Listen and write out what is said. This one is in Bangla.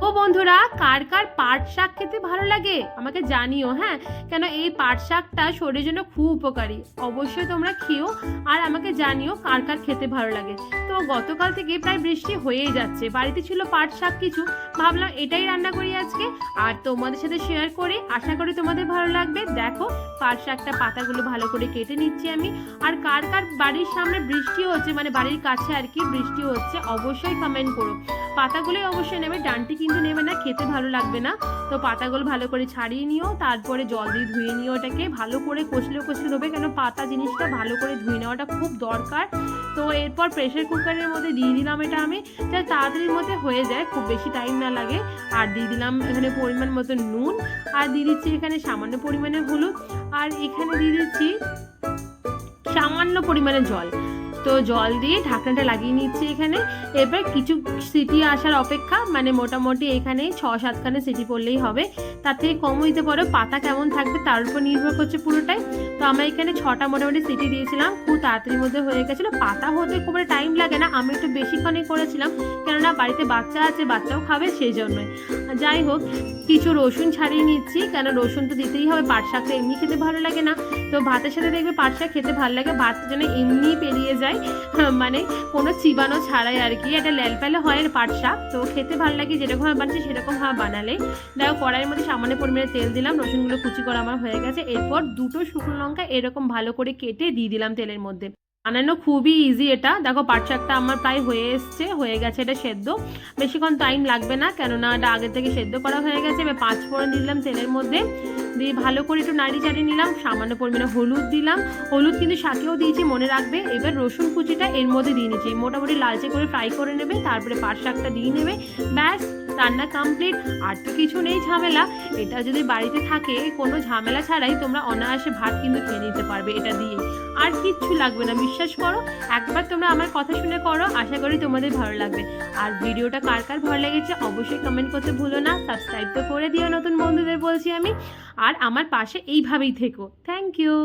ও বন্ধুরা, কার কার পাট শাক খেতে ভালো লাগে আমাকে জানিও। হ্যাঁ, কেন এই পাট শাকটা শরীরের জন্য খুব উপকারী। অবশ্যই তোমরা খেও আর আমাকে জানিও কার কার খেতে ভালো লাগে। তো গতকাল থেকে প্রায় বৃষ্টি হয়েই যাচ্ছে, বাড়িতে ছিল পাট শাক কিছু, ভাবলাম এটাই রান্না করি আজকে আর তোমাদের সাথে শেয়ার করি। আশা করি তোমাদের ভালো লাগবে। দেখো, পাট শাকটা পাতাগুলো ভালো করে কেটে নিচ্ছি আমি। আর কার কার বাড়ির সামনে বৃষ্টি হচ্ছে, মানে বাড়ির কাছে আর কি বৃষ্টি হচ্ছে, অবশ্যই কমেন্ট করো। পাতাগুলোই অবশ্যই নেবে, ডান্টি কিন্তু নেবে না, খেতে ভালো লাগবে না। তো পাতাগুলো ভালো করে ছাড়িয়ে নিও, তারপরে জল দিয়ে ধুয়ে নিও, ওটাকে ভালো করে কষলে ধোবে, কেন পাতা জিনিসটা ভালো করে ধুয়ে নেওয়াটা খুব দরকার। তো এরপর প্রেশার কুকারের মধ্যে দিয়ে দিলাম এটা আমি, যাতে তাড়াতাড়ির মধ্যে হয়ে যায়, খুব বেশি টাইম না লাগে। আর দিয়ে দিলাম এখানে পরিমাণ মতো নুন, আর দিয়ে দিচ্ছি এখানে সামান্য পরিমাণে হলুদ, আর এখানে দিয়ে দিচ্ছি সামান্য পরিমাণে জল। তো জল দিয়ে ঢাকনাটা লাগিয়ে নিচ্ছি এখানে। এবার কিছু সিটি আসার অপেক্ষা, মানে মোটামুটি এখানে 6-7খানে সিটি পড়লেই হবে, তার থেকে কম হইতে পারো। পাতা কেমন থাকবে তার উপর নির্ভর করছে পুরোটাই। তো আমরা এখানে 6টা মোটামুটি সিটি দিয়েছিলাম, খুব তাড়াতাড়ির মধ্যে হয়ে গেছিলো। পাতা হতে খুব টাইম লাগে না, আমি একটু বেশিক্ষণে করেছিলাম, কেননা বাড়িতে বাচ্চা আছে, বাচ্চাও খাবে সেই জন্যই। যাই হোক, কিছু রসুন ছাড়িয়ে নিচ্ছি, কেন রসুন তো দিতেই হবে, পাট শাকটা এমনি খেতে ভালো লাগে না। তো ভাতের সাথে দেখবে পাট শাক খেতে ভালো লাগে, ভাতের জন্য এমনি পেরিয়ে যায়, মানে কোনো চিবানো ছাড়াই আর কি। এটা ল্যালপ্যালে হয় পাট শাক, তো খেতে ভালো লাগে, যেরকম ভাবে বানাচ্ছে সেরকম ভাবে বানালে। দেখো, কড়াইয়ের মধ্যে সামান্য পরিমাণে তেল দিলাম, রসুনগুলো কুচি করা আমার হয়ে গেছে। এরপর 2টো শুকনো লঙ্কা এরকম ভালো করে কেটে দিয়ে দিলাম তেলের মধ্যে। বানানো খুবই ইজি এটা। দেখো, পাট শাকটা আমার প্রায় হয়ে গেছে এটা সেদ্ধ, বেশিক্ষণ টাইম লাগবে না, কেননা এটা আগে থেকে সেদ্ধ করা হয়ে গেছে। এবার 5 ফোড়ন দিলাম তেলের মধ্যে, দিয়ে ভালো করে একটু নাড়ি চাড়িয়ে নিলাম। সামান্য পরিমাণে হলুদ দিলাম, হলুদ কিন্তু শাকেও দিয়েছি, মনে রাখবে। এবার রসুন কুচিটা এর মধ্যে দিয়ে নিচ্ছি, মোটামুটি লালচে করে ফ্রাই করে নেবে, তারপরে পাট শাকটা দিয়ে নেবে, ব্যাস রান্না কমপ্লিট। আর তো কিছু নেই ঝামেলা। এটা যদি বাড়িতে থাকে, কোনো ঝামেলা ছাড়াই তোমরা অনায়াসে ভাত কিন্তু খেয়ে নিতে পারবে এটা দিয়ে, আর কিচ্ছু লাগবে না। বিশ্বাস করো, একবার তোমরা আমার কথা শুনে করো, আশা করি তোমাদের ভালো লাগবে। আর ভিডিওটা কার কার ভালো লেগেছে অবশ্যই কমেন্ট করতে ভুলো না, সাবস্ক্রাইব তো করে দিও নতুন বন্ধুদের বলছি আমি। আর আমার পাশে এইভাবেই থেকো। Thank you.